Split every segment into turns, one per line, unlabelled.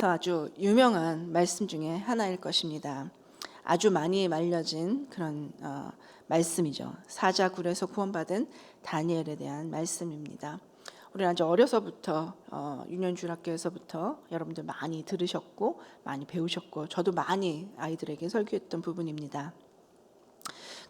아주 유명한 말씀 중에 하나일 것입니다. 아주 많이 말려진 그런 말씀이죠. 사자굴에서 구원받은 다니엘에 대한 말씀입니다. 우리는 아주 어려서부터 유년주일학교에서부터 여러분들 많이 들으셨고 많이 배우셨고 저도 많이 아이들에게 설교했던 부분입니다.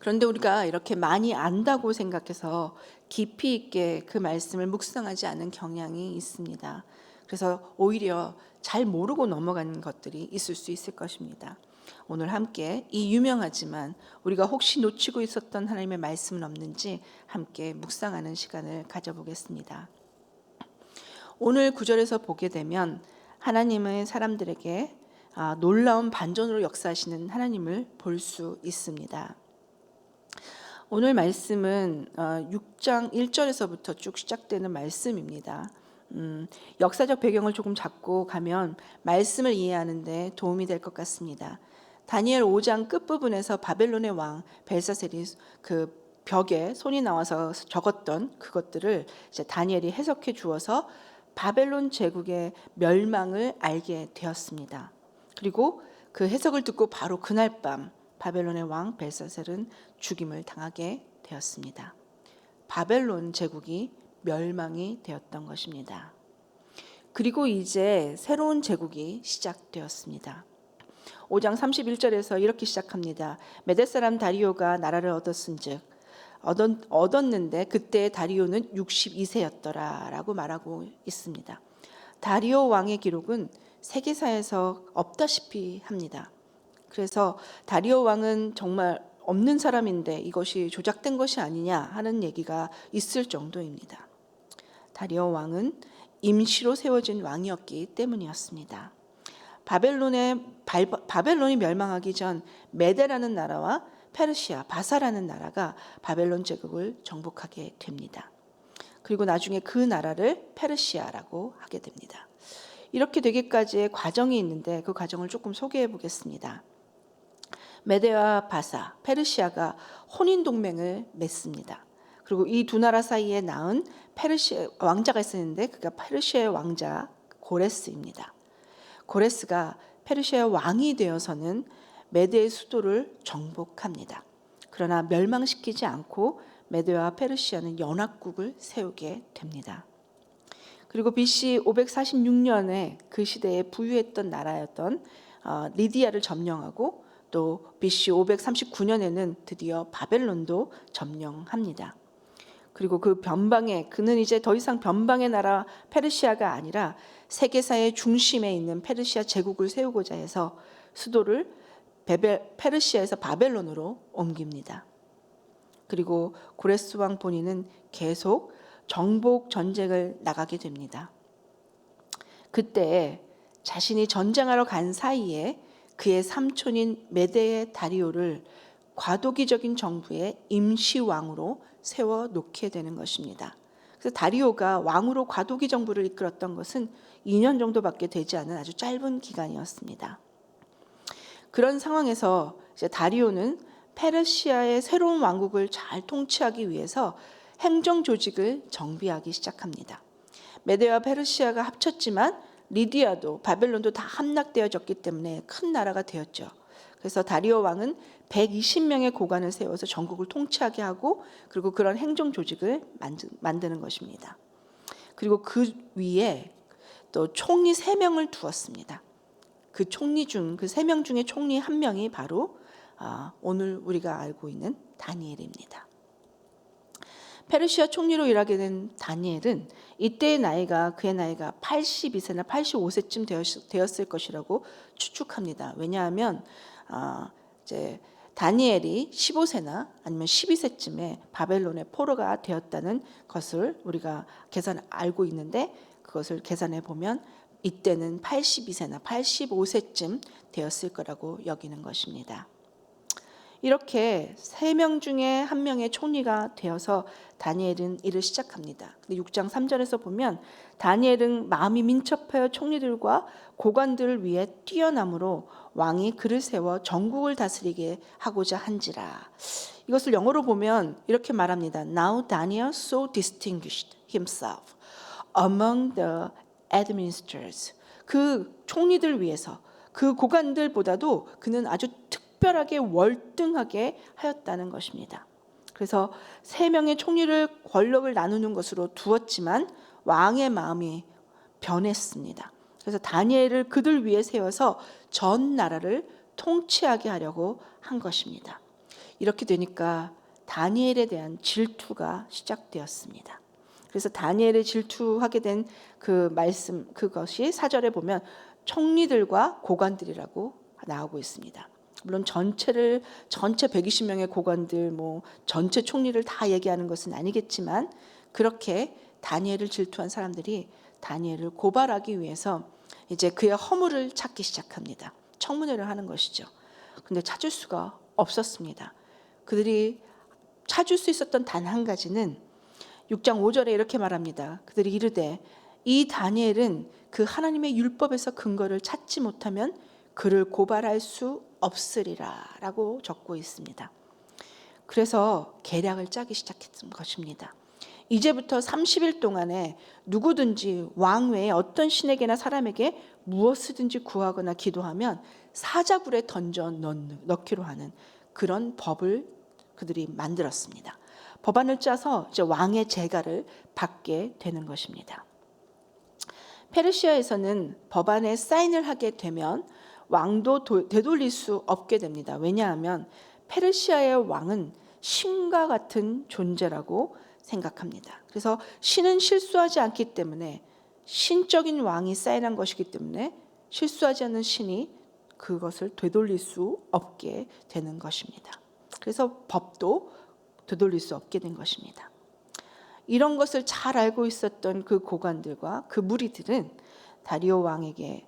그런데 우리가 이렇게 많이 안다고 생각해서 깊이 있게 그 말씀을 묵상하지 않은 경향이 있습니다. 그래서 오히려 잘 모르고 넘어가는 것들이 있을 수 있을 것입니다. 오늘 함께 이 유명하지만 우리가 혹시 놓치고 있었던 하나님의 말씀은 없는지 함께 묵상하는 시간을 가져보겠습니다. 오늘 구절에서 보게 되면 하나님의 사람들에게 놀라운 반전으로 역사하시는 하나님을 볼 수 있습니다. 오늘 말씀은 6장 1절에서부터 쭉 시작되는 말씀입니다. 역사적 배경을 조금 잡고 가면 말씀을 이해하는 데 도움이 될 것 같습니다. 다니엘 5장 끝부분에서 바벨론의 왕 벨사셀이 그 벽에 손이 나와서 적었던 그것들을 이제 다니엘이 해석해 주어서 바벨론 제국의 멸망을 알게 되었습니다. 그리고 그 해석을 듣고 바로 그날 밤 바벨론의 왕 벨사셀은 죽임을 당하게 되었습니다. 바벨론 제국이 멸망이 되었던 것입니다. 그리고 이제 새로운 제국이 시작되었습니다. 5장 31절에서 이렇게 시작합니다. 메대 사람 다리오가 나라를 얻었는데 그때 다리오는 62세였더라 라고 말하고 있습니다. 다리오 왕의 기록은 세계사에서 없다시피 합니다. 그래서 다리오 왕은 정말 없는 사람인데 이것이 조작된 것이 아니냐 하는 얘기가 있을 정도입니다. 다리오 왕은 임시로 세워진 왕이었기 때문이었습니다. 바벨론이 멸망하기 전 메데라는 나라와 페르시아, 바사라는 나라가 바벨론 제국을 정복하게 됩니다. 그리고 나중에 그 나라를 페르시아라고 하게 됩니다. 이렇게 되기까지의 과정이 있는데 그 과정을 조금 소개해 보겠습니다. 메데와 바사, 페르시아가 혼인 동맹을 맺습니다. 그리고 이 두 나라 사이에 낳은 페르시아 왕자가 있었는데 그가 페르시아의 왕자 고레스입니다. 고레스가 페르시아의 왕이 되어서는 메데의 수도를 정복합니다. 그러나 멸망시키지 않고 메데와 페르시아는 연합국을 세우게 됩니다. 그리고 BC 546년에 그 시대에 부유했던 나라였던 리디아를 점령하고 또 BC 539년에는 드디어 바벨론도 점령합니다. 그리고 그 변방에 그는 이제 더 이상 변방의 나라 페르시아가 아니라 세계사의 중심에 있는 페르시아 제국을 세우고자 해서 수도를 페르시아에서 바벨론으로 옮깁니다. 그리고 고레스 왕 본인은 계속 정복 전쟁을 나가게 됩니다. 그때 자신이 전쟁하러 간 사이에 그의 삼촌인 메데의 다리오를 과도기적인 정부의 임시왕으로 세워놓게 되는 것입니다. 그래서 다리오가 왕으로 과도기 정부를 이끌었던 것은 2년 정도밖에 되지 않은 아주 짧은 기간이었습니다. 그런 상황에서 이제 다리오는 페르시아의 새로운 왕국을 잘 통치하기 위해서 행정 조직을 정비하기 시작합니다. 메데와 페르시아가 합쳤지만 리디아도 바벨론도 다 함락되어졌기 때문에 큰 나라가 되었죠. 그래서 다리오 왕은 120명의 고관을 세워서 전국을 통치하게 하고 그리고 그런 행정 조직을 만드는 것입니다. 그리고 그 위에 또 총리 3명을 두었습니다. 그 3명 중에 총리 1명이 바로 오늘 우리가 알고 있는 다니엘입니다. 페르시아 총리로 일하게 된 다니엘은 이때의 나이가 그의 나이가 82세나 85세쯤 되었을 것이라고 추측합니다. 왜냐하면 이제 다니엘이 15세나 아니면 12세쯤에 바벨론의 포로가 되었다는 것을 우리가 알고 있는데 그것을 계산해 보면 이때는 82세나 85세쯤 되었을 거라고 여기는 것입니다. 이렇게 3명 중에 1명의 총리가 되어서 다니엘은 일을 시작합니다. 6장 3절에서 보면 다니엘은 마음이 민첩하여 총리들과 고관들을 위해 뛰어남으로 왕이 그를 세워 전국을 다스리게 하고자 한지라. 이것을 영어로 보면 이렇게 말합니다. Now Daniel so distinguished himself among the administrators. 그 총리들 위해서, 그 고관들보다도 그는 아주 특별하게 월등하게 하였다는 것입니다. 그래서 3명의 총리를 권력을 나누는 것으로 두었지만 왕의 마음이 변했습니다. 그래서 다니엘을 그들 위에 세워서 전 나라를 통치하게 하려고 한 것입니다. 이렇게 되니까 다니엘에 대한 질투가 시작되었습니다. 그래서 다니엘의 질투하게 된 그 말씀, 그것이 4절에 보면 총리들과 고관들이라고 나오고 있습니다. 물론 전체 120명의 고관들, 전체 총리를 다 얘기하는 것은 아니겠지만, 그렇게 다니엘을 질투한 사람들이 다니엘을 고발하기 위해서 이제 그의 허물을 찾기 시작합니다. 청문회를 하는 것이죠. 근데 찾을 수가 없었습니다. 그들이 찾을 수 있었던 단 한 가지는 6장 5절에 이렇게 말합니다. 그들이 이르되 이 다니엘은 그 하나님의 율법에서 근거를 찾지 못하면 그를 고발할 수 없으리라 라고 적고 있습니다. 그래서 계략을 짜기 시작했던 것입니다. 이제부터 30일 동안에 누구든지 왕 외에 어떤 신에게나 사람에게 무엇이든지 구하거나 기도하면 사자굴에 던져 넣기로 하는 그런 법을 그들이 만들었습니다. 법안을 짜서 이제 왕의 재가를 받게 되는 것입니다. 페르시아에서는 법안에 사인을 하게 되면 왕도 되돌릴 수 없게 됩니다. 왜냐하면 페르시아의 왕은 신과 같은 존재라고 생각합니다. 그래서 신은 실수하지 않기 때문에, 신적인 왕이 사인한 것이기 때문에 실수하지 않는 신이 그것을 되돌릴 수 없게 되는 것입니다. 그래서 법도 되돌릴 수 없게 된 것입니다. 이런 것을 잘 알고 있었던 그 고관들과 그 무리들은 다리오 왕에게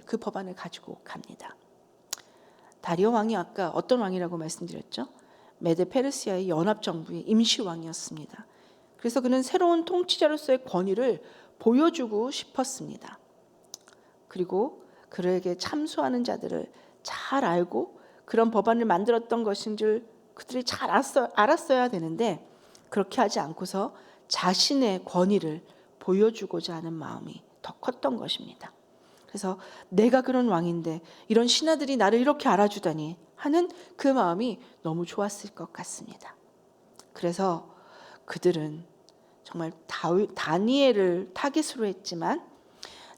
그 법안을 가지고 갑니다. 다리오 왕이 아까 어떤 왕이라고 말씀드렸죠? 메데 페르시아의 연합정부의 임시왕이었습니다. 그래서 그는 새로운 통치자로서의 권위를 보여주고 싶었습니다. 그리고 그에게 참소하는 자들을 잘 알고 그런 법안을 만들었던 것인 줄 그들이 잘 알았어야 되는데, 그렇게 하지 않고서 자신의 권위를 보여주고자 하는 마음이 더 컸던 것입니다. 그래서 내가 그런 왕인데 이런 신하들이 나를 이렇게 알아주다니 하는 그 마음이 너무 좋았을 것 같습니다. 그래서 그들은 정말 다니엘을 타깃으로 했지만,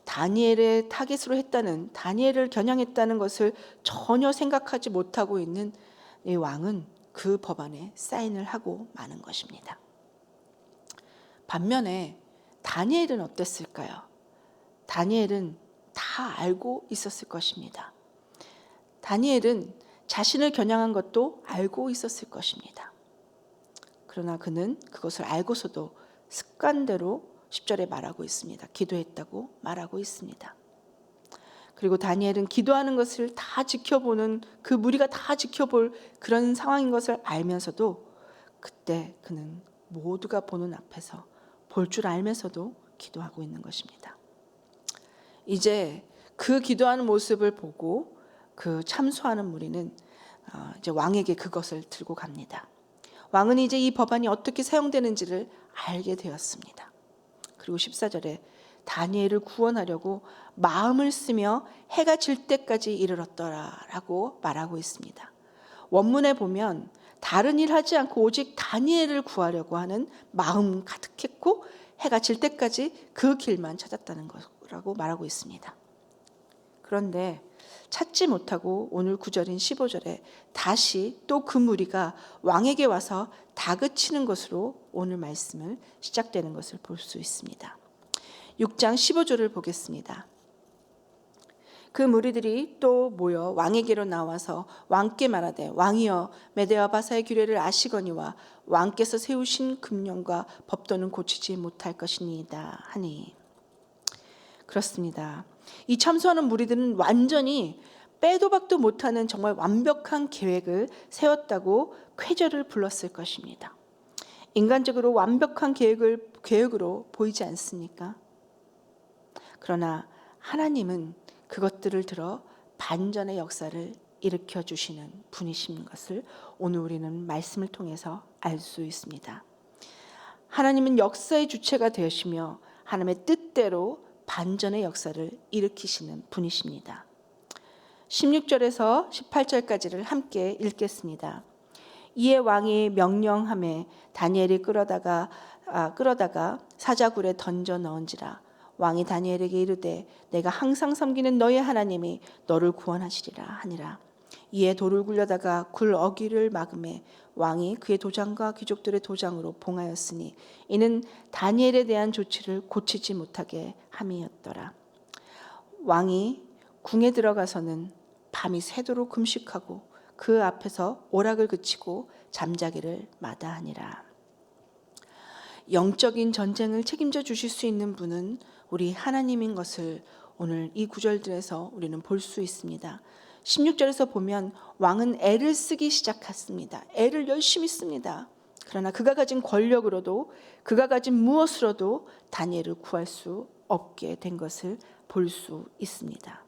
다니엘을 타깃으로 했다는, 다니엘을 겨냥했다는 것을 전혀 생각하지 못하고 있는 이 왕은 그 법안에 사인을 하고 마는 것입니다. 반면에 다니엘은 어땠을까요? 다니엘은 다 알고 있었을 것입니다. 다니엘은 자신을 겨냥한 것도 알고 있었을 것입니다. 그러나 그는 그것을 알고서도 습관대로 10절에 말하고 있습니다. 기도했다고 말하고 있습니다. 그리고 다니엘은 기도하는 것을 다 지켜보는, 그 무리가 다 지켜볼 그런 상황인 것을 알면서도, 그때 그는 모두가 보는 앞에서 볼 줄 알면서도 기도하고 있는 것입니다. 이제 그 기도하는 모습을 보고 그 참소하는 무리는 이제 왕에게 그것을 들고 갑니다. 왕은 이제 이 법안이 어떻게 사용되는지를 알게 되었습니다. 그리고 14절에 다니엘을 구원하려고 마음을 쓰며 해가 질 때까지 이르렀더라라고 말하고 있습니다. 원문에 보면 다른 일 하지 않고 오직 다니엘을 구하려고 하는 마음 가득했고 해가 질 때까지 그 길만 찾았다는 거라고 말하고 있습니다. 그런데 찾지 못하고 오늘 9절인 15절에 다시 또 그 무리가 왕에게 와서 다그치는 것으로 오늘 말씀을 시작되는 것을 볼 수 있습니다. 6장 15절을 보겠습니다. 그 무리들이 또 모여 왕에게로 나와서 왕께 말하되 왕이여 메대와 바사의 규례를 아시거니와 왕께서 세우신 금령과 법도는 고치지 못할 것이니이다 하니. 그렇습니다. 이 참소하는 무리들은 완전히 빼도 박도 못하는 정말 완벽한 계획을 세웠다고 쾌절을 불렀을 것입니다. 인간적으로 완벽한 계획으로 보이지 않습니까? 그러나 하나님은 그것들을 들어 반전의 역사를 일으켜 주시는 분이신 것을 오늘 우리는 말씀을 통해서 알 수 있습니다. 하나님은 역사의 주체가 되시며 하나님의 뜻대로 반전의 역사를 일으키시는 분이십니다. 16절에서 18절까지를 함께 읽겠습니다. 이에 왕이 명령함에 다니엘이 끌어다가 사자굴에 던져 넣은지라. 왕이 다니엘에게 이르되 내가 항상 섬기는 너의 하나님이 너를 구원하시리라 하니라. 이에 돌을 굴려다가 굴 어귀를 막음에 왕이 그의 도장과 귀족들의 도장으로 봉하였으니 이는 다니엘에 대한 조치를 고치지 못하게 함이었더라. 왕이 궁에 들어가서는 밤이 새도록 금식하고 그 앞에서 오락을 그치고 잠자기를 마다하니라. 영적인 전쟁을 책임져 주실 수 있는 분은 우리 하나님인 것을 오늘 이 구절들에서 우리는 볼 수 있습니다. 16절에서 보면 왕은 애를 쓰기 시작했습니다. 애를 열심히 씁니다. 그러나 그가 가진 권력으로도 그가 가진 무엇으로도 다니엘을 구할 수 없게 된 것을 볼 수 있습니다.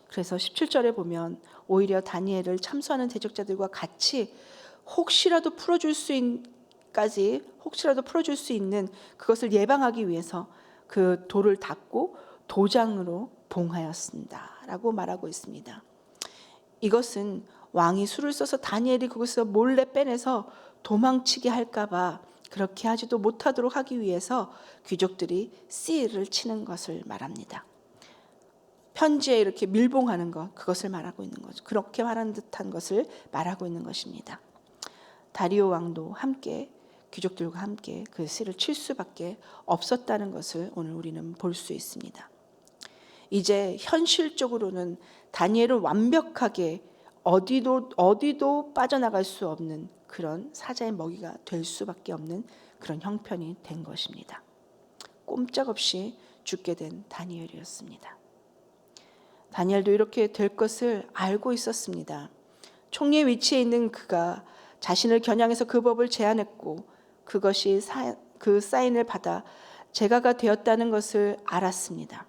그래서 17절에 보면 오히려 다니엘을 참수하는 대적자들과 같이 혹시라도 풀어줄 수 있는 그것을 예방하기 위해서 그 돌을 닫고 도장으로 봉하였습니다 라고 말하고 있습니다. 이것은 왕이 수를 써서 다니엘이 그것을 몰래 빼내서 도망치게 할까봐 그렇게 하지도 못하도록 하기 위해서 귀족들이 씨를 치는 것을 말합니다. 편지에 이렇게 밀봉하는 것, 그것을 말하고 있는 거죠. 그렇게 말하는 듯한 것을 말하고 있는 것입니다. 다리오 왕도 함께 귀족들과 함께 그 씨를 칠 수밖에 없었다는 것을 오늘 우리는 볼 수 있습니다. 이제 현실적으로는 다니엘은 완벽하게 어디도 빠져나갈 수 없는 그런 사자의 먹이가 될 수밖에 없는 그런 형편이 된 것입니다. 꼼짝없이 죽게 된 다니엘이었습니다. 다니엘도 이렇게 될 것을 알고 있었습니다. 총리의 위치에 있는 그가 자신을 겨냥해서 그 법을 제안했고 그것이 그 사인을 받아 제가가 되었다는 것을 알았습니다.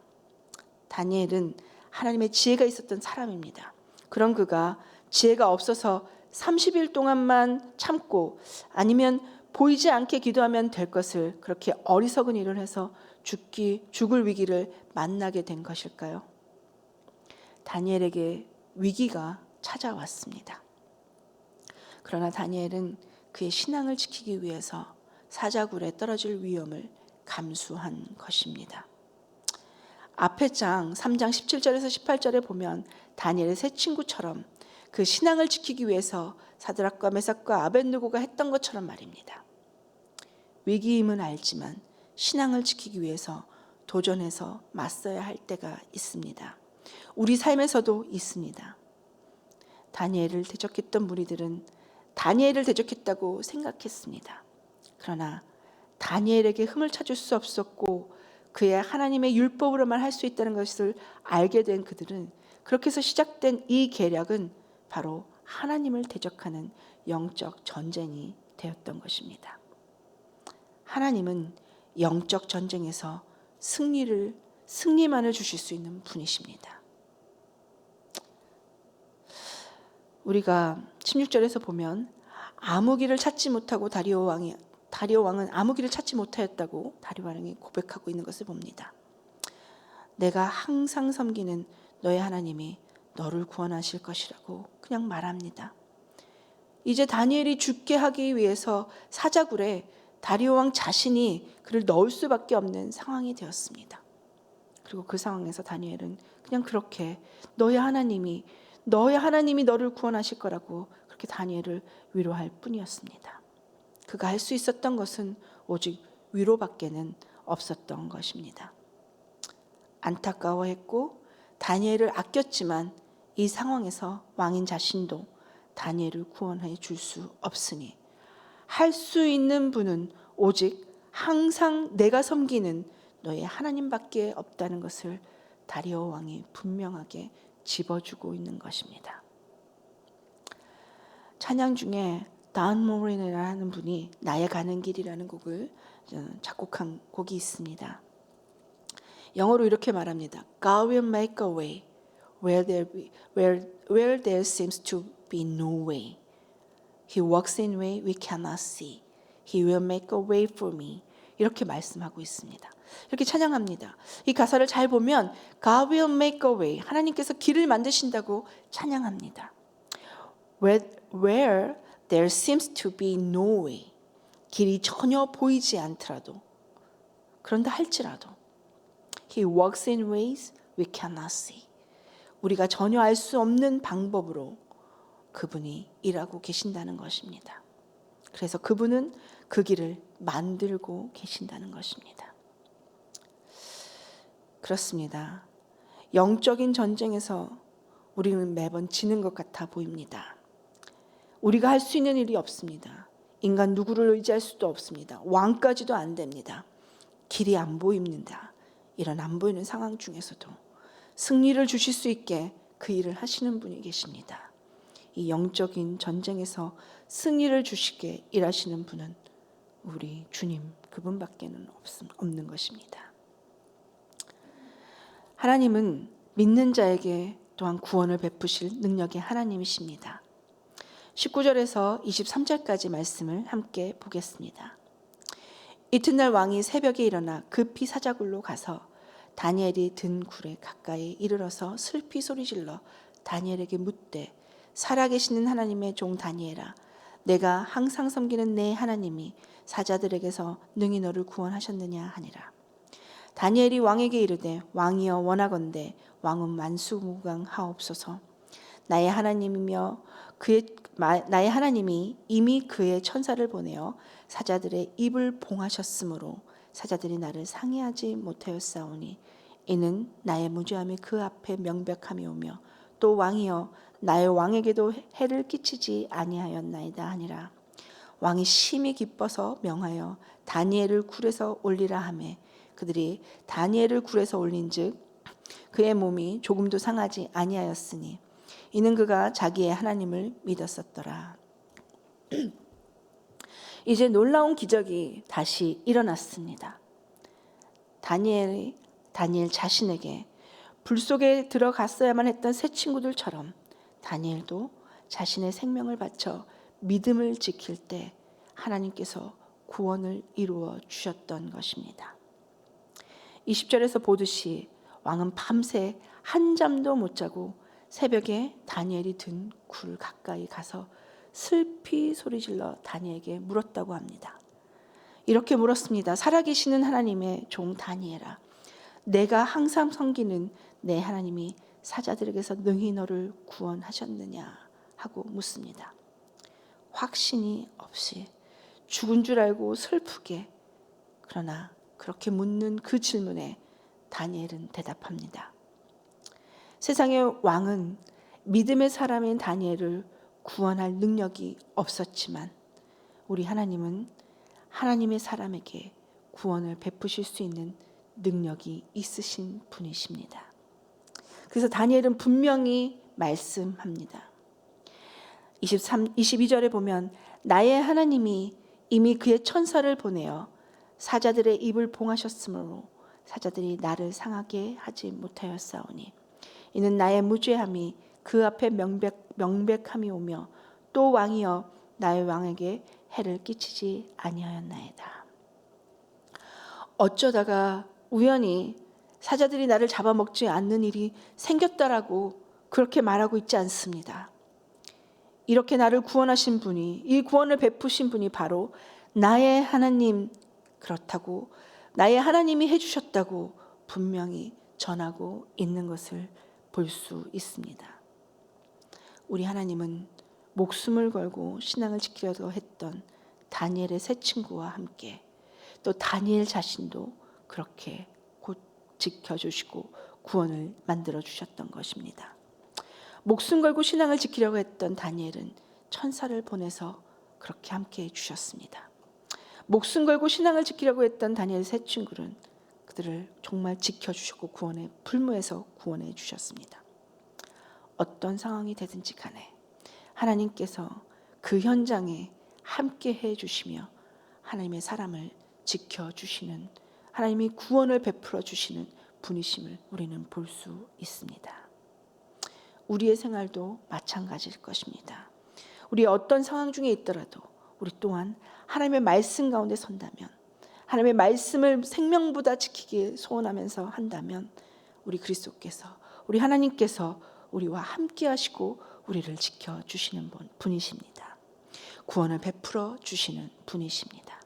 다니엘은 하나님의 지혜가 있었던 사람입니다. 그런 그가 지혜가 없어서 30일 동안만 참고 아니면 보이지 않게 기도하면 될 것을 그렇게 어리석은 일을 해서 죽을 위기를 만나게 된 것일까요? 다니엘에게 위기가 찾아왔습니다. 그러나 다니엘은 그의 신앙을 지키기 위해서 사자굴에 떨어질 위험을 감수한 것입니다. 앞의 장 3장 17절에서 18절에 보면 다니엘의 세 친구처럼 그 신앙을 지키기 위해서 사드락과 메삭과 아벳느고가 했던 것처럼 말입니다. 위기임은 알지만 신앙을 지키기 위해서 도전해서 맞서야 할 때가 있습니다. 우리 삶에서도 있습니다. 다니엘을 대적했던 무리들은 다니엘을 대적했다고 생각했습니다. 그러나 다니엘에게 흠을 찾을 수 없었고 그의 하나님의 율법으로만 할 수 있다는 것을 알게 된 그들은 그렇게 해서 시작된 이 계략은 바로 하나님을 대적하는 영적 전쟁이 되었던 것입니다. 하나님은 영적 전쟁에서 승리만을 주실 수 있는 분이십니다. 우리가 16절에서 보면 아무 길을 찾지 못하고 다리오 왕은 아무 길을 찾지 못하였다고 다리오 왕이 고백하고 있는 것을 봅니다. 내가 항상 섬기는 너의 하나님이 너를 구원하실 것이라고 그냥 말합니다. 이제 다니엘이 죽게 하기 위해서 사자굴에 다리오 왕 자신이 그를 넣을 수밖에 없는 상황이 되었습니다. 그리고 그 상황에서 다니엘은 그냥 그렇게 너의 하나님이 너를 구원하실 거라고 그렇게 다니엘을 위로할 뿐이었습니다. 그가 할 수 있었던 것은 오직 위로밖에는 없었던 것입니다. 안타까워했고 다니엘을 아꼈지만 이 상황에서 왕인 자신도 다니엘을 구원해 줄 수 없으니 할 수 있는 분은 오직 항상 내가 섬기는 너의 하나님밖에 없다는 것을 다리오 왕이 분명하게 집어주고 있는 것입니다. 찬양 중에 단 모린이라는 분이 나의 가는 길이라는 곡을 작곡한 곡이 있습니다. 영어로 이렇게 말합니다. God will make a way where there seems to be no way. He walks in way we cannot see. He will make a way for me. 이렇게 말씀하고 있습니다. 이렇게 찬양합니다. 이 가사를 잘 보면 God will make a way. 하나님께서 길을 만드신다고 찬양합니다. Where there seems to be no way. 길이 전혀 보이지 않더라도, 그런다 할지라도 He works in ways we cannot see. 우리가 전혀 알 수 없는 방법으로 그분이 일하고 계신다는 것입니다. 그래서 그분은 그 길을 만들고 계신다는 것입니다. 그렇습니다. 영적인 전쟁에서 우리는 매번 지는 것 같아 보입니다. 우리가 할 수 있는 일이 없습니다. 인간 누구를 의지할 수도 없습니다. 왕까지도 안 됩니다. 길이 안 보입니다. 이런 안 보이는 상황 중에서도 승리를 주실 수 있게 그 일을 하시는 분이 계십니다. 이 영적인 전쟁에서 승리를 주시게 일하시는 분은 우리 주님 그분밖에는 없는 것입니다. 하나님은 믿는 자에게 또한 구원을 베푸실 능력의 하나님이십니다. 19절에서 23절까지 말씀을 함께 보겠습니다. 이튿날 왕이 새벽에 일어나 급히 사자굴로 가서 다니엘이 든 굴에 가까이 이르러서 슬피 소리질러 다니엘에게 묻되 살아계시는 하나님의 종 다니엘아, 내가 항상 섬기는 내 하나님이 사자들에게서 능히 너를 구원하셨느냐 하니라. 다니엘이 왕에게 이르되 왕이여 원하건대 왕은 만수무강하옵소서. 나의 하나님이 이미 그의 천사를 보내어 사자들의 입을 봉하셨으므로 사자들이 나를 상해하지 못하였사오니 이는 나의 무죄함이 그 앞에 명백함이 오며 또 왕이여 나의 왕에게도 해를 끼치지 아니하였나이다 하니라. 왕이 심히 기뻐서 명하여 다니엘을 굴에서 올리라 하매 그들이 다니엘을 굴에서 올린즉 그의 몸이 조금도 상하지 아니하였으니 이는 그가 자기의 하나님을 믿었었더라. 이제 놀라운 기적이 다시 일어났습니다. 다니엘 자신에게 불 속에 들어갔어야만 했던 새 친구들처럼 다니엘도 자신의 생명을 바쳐 믿음을 지킬 때 하나님께서 구원을 이루어 주셨던 것입니다. 20절에서 보듯이 왕은 밤새 한잠도 못 자고 새벽에 다니엘이 든 굴 가까이 가서 슬피 소리질러 다니엘에게 물었다고 합니다. 이렇게 물었습니다. 살아계시는 하나님의 종 다니엘아, 내가 항상 섬기는 내 하나님이 사자들에게서 능히 너를 구원하셨느냐 하고 묻습니다. 확신이 없이 죽은 줄 알고 슬프게, 그러나 그렇게 묻는 그 질문에 다니엘은 대답합니다. 세상의 왕은 믿음의 사람인 다니엘을 구원할 능력이 없었지만 우리 하나님은 하나님의 사람에게 구원을 베푸실 수 있는 능력이 있으신 분이십니다. 그래서 다니엘은 분명히 말씀합니다. 22절에 보면 나의 하나님이 이미 그의 천사를 보내어 사자들의 입을 봉하셨으므로 사자들이 나를 상하게 하지 못하였사오니 이는 나의 무죄함이 그 앞에 명백함이 오며 또 왕이여 나의 왕에게 해를 끼치지 아니하였나이다. 어쩌다가 우연히 사자들이 나를 잡아먹지 않는 일이 생겼다라고 그렇게 말하고 있지 않습니다. 이렇게 나를 구원하신 분이, 이 구원을 베푸신 분이 바로 나의 하나님, 그렇다고 나의 하나님이 해주셨다고 분명히 전하고 있는 것을 볼 수 있습니다. 우리 하나님은 목숨을 걸고 신앙을 지키려고 했던 다니엘의 세 친구와 함께 또 다니엘 자신도 그렇게 곧 지켜주시고 구원을 만들어 주셨던 것입니다. 목숨 걸고 신앙을 지키려고 했던 다니엘은 천사를 보내서 그렇게 함께 해주셨습니다. 목숨 걸고 신앙을 지키려고 했던 다니엘 세 친구는 그들을 정말 지켜주셨고 구원의 불무에서 구원해 주셨습니다. 어떤 상황이 되든지 간에 하나님께서 그 현장에 함께 해주시며 하나님의 사람을 지켜주시는, 하나님이 구원을 베풀어 주시는 분이심을 우리는 볼 수 있습니다. 우리의 생활도 마찬가지일 것입니다. 우리 어떤 상황 중에 있더라도 우리 또한 하나님의 말씀 가운데 선다면, 하나님의 말씀을 생명보다 지키길 소원하면서 한다면 우리 그리스도께서, 우리 하나님께서 우리와 함께 하시고 우리를 지켜주시는 분이십니다. 구원을 베풀어 주시는 분이십니다.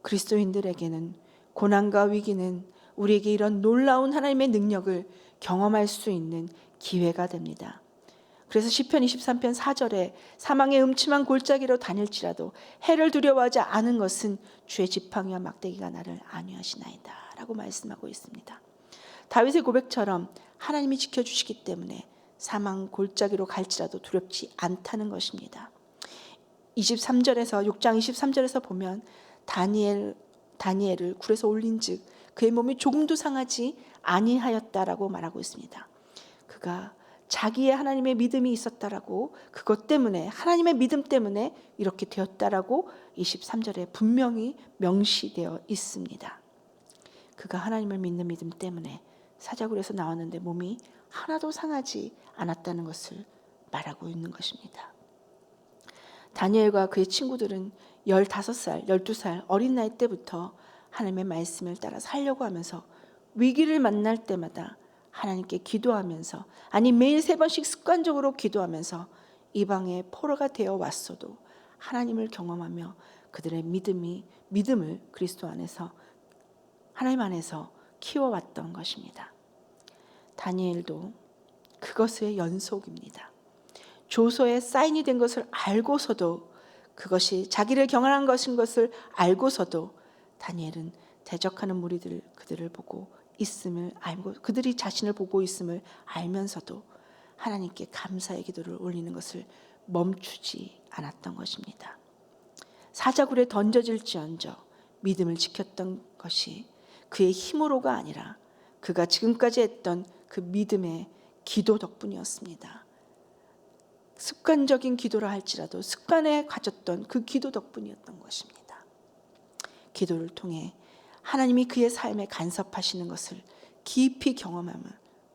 그리스도인들에게는 고난과 위기는 우리에게 이런 놀라운 하나님의 능력을 경험할 수 있는 기회가 됩니다. 그래서 시편 23편 4절에 사망의 음침한 골짜기로 다닐지라도 해를 두려워하지 않은 것은 주의 지팡이와 막대기가 나를 안위하시나이다 라고 말씀하고 있습니다. 다윗의 고백처럼 하나님이 지켜주시기 때문에 사망 골짜기로 갈지라도 두렵지 않다는 것입니다. 23절에서 6장 23절에서 보면 다니엘을 굴에서 올린즉 그의 몸이 조금도 상하지 아니하였다라고 말하고 있습니다. 그가 자기의 하나님의 믿음이 있었다라고, 그것 때문에, 하나님의 믿음 때문에 이렇게 되었다라고 23절에 분명히 명시되어 있습니다. 그가 하나님을 믿는 믿음 때문에 사자굴에서 나왔는데 몸이 하나도 상하지 않았다는 것을 말하고 있는 것입니다. 다니엘과 그의 친구들은 15살, 12살 어린 나이 때부터 하나님의 말씀을 따라 살려고 하면서 위기를 만날 때마다 하나님께 기도하면서, 아니 매일 3번씩 습관적으로 기도하면서 이방의 포로가 되어 왔어도 하나님을 경험하며 그들의 믿음을 그리스도 안에서, 하나님 안에서 키워왔던 것입니다. 다니엘도 그것의 연속입니다. 조서에 사인이 된 것을 알고서도, 그것이 자기를 경험한 것인 것을 알고서도 다니엘은 대적하는 무리들 그들을 보고 있음을 알고, 그들이 자신을 보고 있음을 알면서도 하나님께 감사의 기도를 올리는 것을 멈추지 않았던 것입니다. 사자굴에 던져질지언정 믿음을 지켰던 것이 그의 힘으로가 아니라 그가 지금까지 했던 그 믿음의 기도 덕분이었습니다. 습관적인 기도라 할지라도 습관에 가졌던 그 기도 덕분이었던 것입니다. 기도를 통해 하나님이 그의 삶에 간섭하시는 것을 깊이 경험하면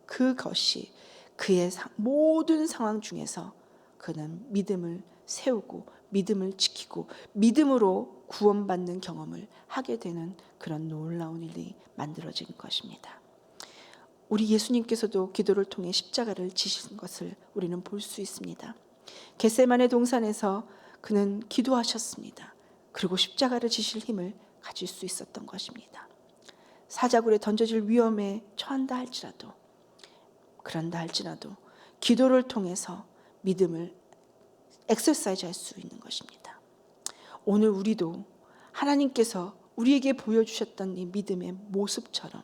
그것이 그의 모든 상황 중에서 그는 믿음을 세우고 믿음을 지키고 믿음으로 구원받는 경험을 하게 되는 그런 놀라운 일이 만들어진 것입니다. 우리 예수님께서도 기도를 통해 십자가를 지신 것을 우리는 볼 수 있습니다. 겟세마네 동산에서 그는 기도하셨습니다. 그리고 십자가를 지실 힘을 가질 수 있었던 것입니다. 사자굴에 던져질 위험에 처한다 할지라도, 그런다 할지라도 기도를 통해서 믿음을 엑서사이즈 할 수 있는 것입니다. 오늘 우리도 하나님께서 우리에게 보여주셨던 이 믿음의 모습처럼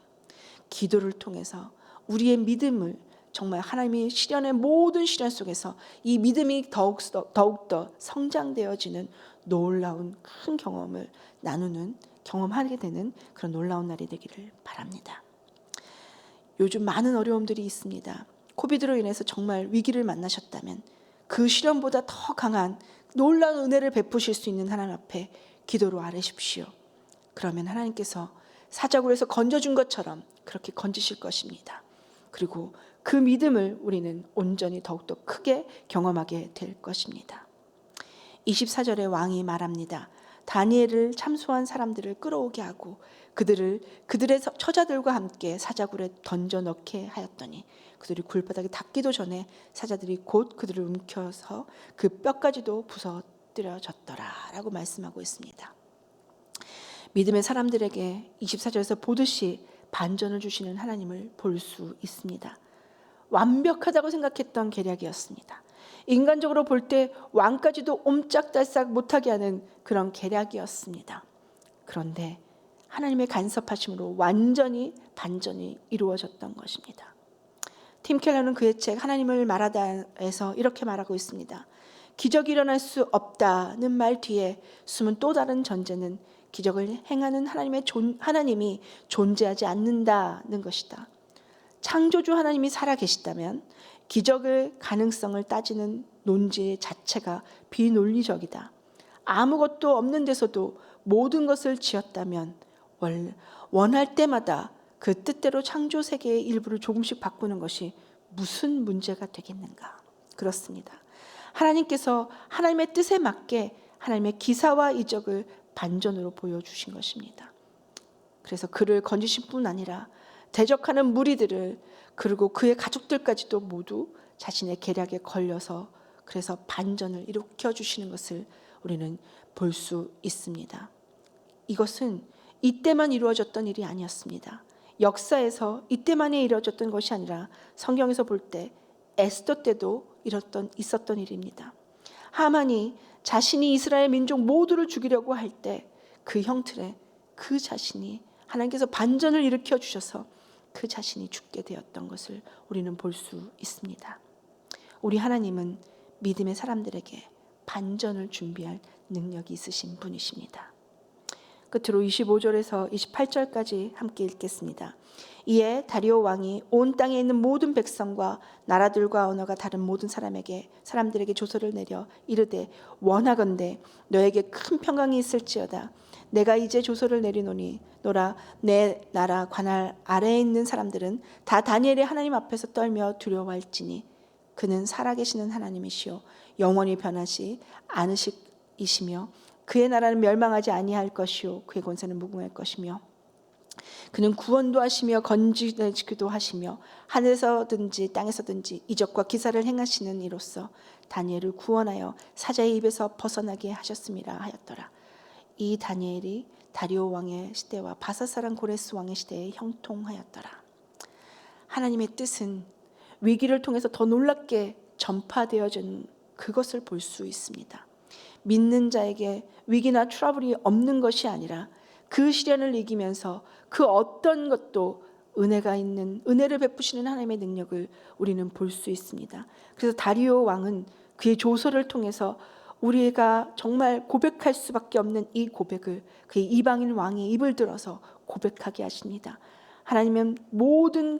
기도를 통해서 우리의 믿음을 정말 하나님의 시련의 모든 시련 속에서 이 믿음이 더욱더 성장되어지는 놀라운 큰 경험을 경험하게 되는 그런 놀라운 날이 되기를 바랍니다. 요즘 많은 어려움들이 있습니다. 코비드로 인해서 정말 위기를 만나셨다면 그 시련보다 더 강한 놀라운 은혜를 베푸실 수 있는 하나님 앞에 기도로 아뢰십시오. 그러면 하나님께서 사자굴에서 건져준 것처럼 그렇게 건지실 것입니다. 그리고 그 믿음을 우리는 온전히 더욱더 크게 경험하게 될 것입니다. 24절에 왕이 말합니다. 다니엘을 참소한 사람들을 끌어오게 하고 그들의 처자들과 함께 사자굴에 던져 넣게 하였더니 그들이 굴바닥에 닿기도 전에 사자들이 곧 그들을 움켜서 그 뼈까지도 부서뜨려졌더라 라고 말씀하고 있습니다. 믿음의 사람들에게 24절에서 보듯이 반전을 주시는 하나님을 볼 수 있습니다. 완벽하다고 생각했던 계략이었습니다. 인간적으로 볼 때 왕까지도 옴짝달싹 못하게 하는 그런 계략이었습니다. 그런데 하나님의 간섭하심으로 완전히 반전이 이루어졌던 것입니다. 팀 켈러는 그의 책 하나님을 말하다에서 이렇게 말하고 있습니다. 기적이 일어날 수 없다는 말 뒤에 숨은 또 다른 전제는 기적을 행하는 하나님이 존재하지 않는다는 것이다. 창조주 하나님이 살아계시다면 기적의 가능성을 따지는 논지 자체가 비논리적이다. 아무것도 없는 데서도 모든 것을 지었다면 원할 때마다 그 뜻대로 창조 세계의 일부를 조금씩 바꾸는 것이 무슨 문제가 되겠는가? 그렇습니다. 하나님께서 하나님의 뜻에 맞게 하나님의 기사와 이적을 반전으로 보여주신 것입니다. 그래서 그를 건지신 뿐 아니라 대적하는 무리들을 그리고 그의 가족들까지도 모두 자신의 계략에 걸려서 그래서 반전을 일으켜 주시는 것을 우리는 볼 수 있습니다. 이것은 이때만 이루어졌던 일이 아니었습니다. 역사에서 이때만에 이루어졌던 것이 아니라 성경에서 볼 때 에스더 때도 있었던 일입니다. 하만이 자신이 이스라엘 민족 모두를 죽이려고 할 때 그 형틀에 그 자신이 하나님께서 반전을 일으켜 주셔서 그 자신이 죽게 되었던 것을 우리는 볼 수 있습니다. 우리 하나님은 믿음의 사람들에게 반전을 준비할 능력이 있으신 분이십니다. 끝으로 25절에서 28절까지 함께 읽겠습니다. 이에 다리오 왕이 온 땅에 있는 모든 백성과 나라들과 언어가 다른 모든 사람들에게 조서를 내려 이르되 원하건대 너에게 큰 평강이 있을지어다. 내가 이제 조서를 내리노니 노라 내 나라 관할 아래에 있는 사람들은 다 다니엘의 하나님 앞에서 떨며 두려워할지니 그는 살아계시는 하나님이시요 영원히 변하시 않으시이시며 그의 나라는 멸망하지 아니할 것이요 그의 권세는 무궁할 것이며 그는 구원도 하시며 건지기도 하시며 하늘에서든지 땅에서든지 이적과 기사를 행하시는 이로써 다니엘을 구원하여 사자의 입에서 벗어나게 하셨음이라 하였더라. 이 다니엘이 다리오 왕의 시대와 바사사랑 고레스 왕의 시대에 형통하였더라. 하나님의 뜻은 위기를 통해서 더 놀랍게 전파되어진 그것을 볼 수 있습니다. 믿는 자에게 위기나 트러블이 없는 것이 아니라 그 시련을 이기면서 그 어떤 것도 은혜를 베푸시는 하나님의 능력을 우리는 볼 수 있습니다. 그래서 다리오 왕은 그의 조서를 통해서 우리가 정말 고백할 수밖에 없는 이 고백을 그의 이방인 왕의 입을 들어서 고백하게 하십니다. 하나님은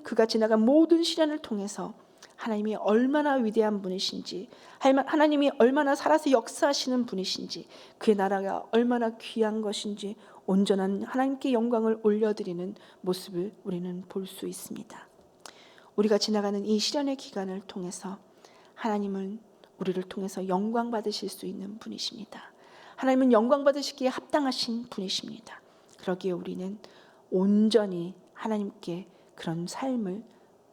그가 지나간 모든 시련을 통해서 하나님이 얼마나 위대한 분이신지, 하나님이 얼마나 살아서 역사하시는 분이신지, 그의 나라가 얼마나 귀한 것인지 온전한 하나님께 영광을 올려드리는 모습을 우리는 볼 수 있습니다. 우리가 지나가는 이 시련의 기간을 통해서 하나님은 우리를 통해서 영광 받으실 수 있는 분이십니다. 하나님은 영광 받으시기에 합당하신 분이십니다. 그러기에 우리는 온전히 하나님께 그런 삶을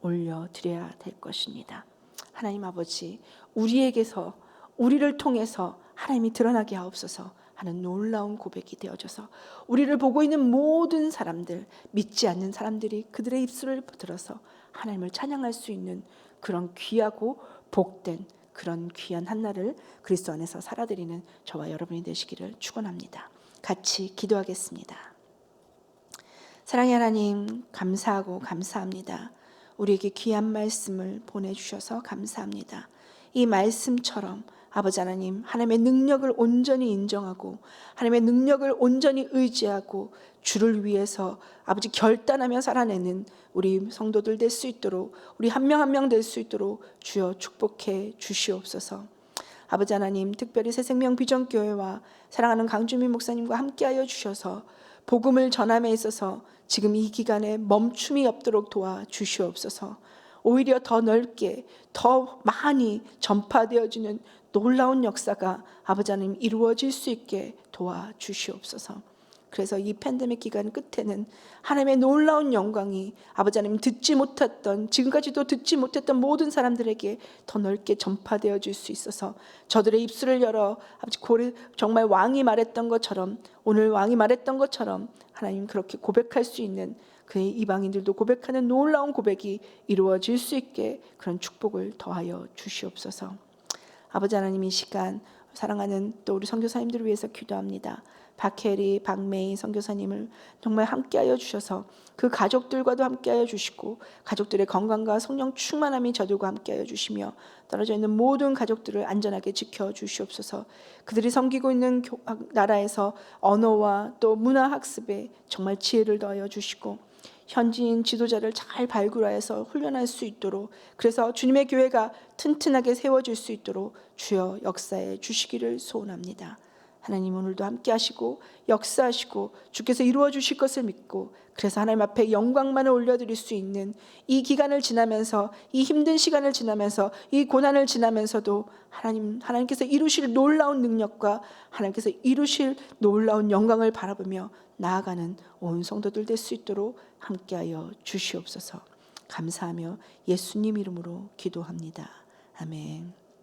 올려드려야 될 것입니다. 하나님 아버지, 우리에게서 우리를 통해서 하나님이 드러나게 하옵소서 하는 놀라운 고백이 되어져서 우리를 보고 있는 모든 사람들, 믿지 않는 사람들이 그들의 입술을 들어서 하나님을 찬양할 수 있는 그런 귀하고 복된 그런 귀한 한날을 그리스도 안에서 살아드리는 저와 여러분이 되시기를 축원합니다. 같이 기도하겠습니다. 사랑의 하나님, 감사하고 감사합니다. 우리에게 귀한 말씀을 보내주셔서 감사합니다. 이 말씀처럼 아버지 하나님, 하나님의 능력을 온전히 인정하고 하나님의 능력을 온전히 의지하고 주를 위해서 아버지 결단하며 살아내는 우리 성도들 될 수 있도록, 우리 한 명 한 명 될 수 있도록 주여 축복해 주시옵소서. 아버지 하나님, 특별히 새생명 비전교회와 사랑하는 강주민 목사님과 함께하여 주셔서 복음을 전함에 있어서 지금 이 기간에 멈춤이 없도록 도와주시옵소서. 오히려 더 넓게 더 많이 전파되어지는 놀라운 역사가 아버지 하나님 이루어질 수 있게 도와주시옵소서. 그래서 이 팬데믹 기간 끝에는 하나님의 놀라운 영광이 아버지 하나님 지금까지도 듣지 못했던 모든 사람들에게 더 넓게 전파되어질 수 있어서 저들의 입술을 열어 아버지 정말 왕이 말했던 것처럼, 오늘 왕이 말했던 것처럼 하나님 그렇게 고백할 수 있는 그의 이방인들도 고백하는 놀라운 고백이 이루어질 수 있게 그런 축복을 더하여 주시옵소서. 아버지 하나님, 이 시간 사랑하는 또 우리 선교사님들을 위해서 기도합니다. 박혜리, 박메이 선교사님을 정말 함께하여 주셔서 그 가족들과도 함께하여 주시고 가족들의 건강과 성령 충만함이 저들과 함께하여 주시며 떨어져 있는 모든 가족들을 안전하게 지켜주시옵소서. 그들이 섬기고 있는 나라에서 언어와 또 문화 학습에 정말 지혜를 더하여 주시고 현지인 지도자를 잘 발굴하여서 훈련할 수 있도록, 그래서 주님의 교회가 튼튼하게 세워질 수 있도록 주여 역사해 주시기를 소원합니다. 하나님 오늘도 함께 하시고 역사하시고 주께서 이루어 주실 것을 믿고, 그래서 하나님 앞에 영광만을 올려드릴 수 있는 이 기간을 지나면서, 이 힘든 시간을 지나면서, 이 고난을 지나면서도 하나님께서 이루실 놀라운 능력과 하나님께서 이루실 놀라운 영광을 바라보며 나아가는 온 성도들 될 수 있도록 함께하여 주시옵소서. 감사하며 예수님 이름으로 기도합니다. 아멘.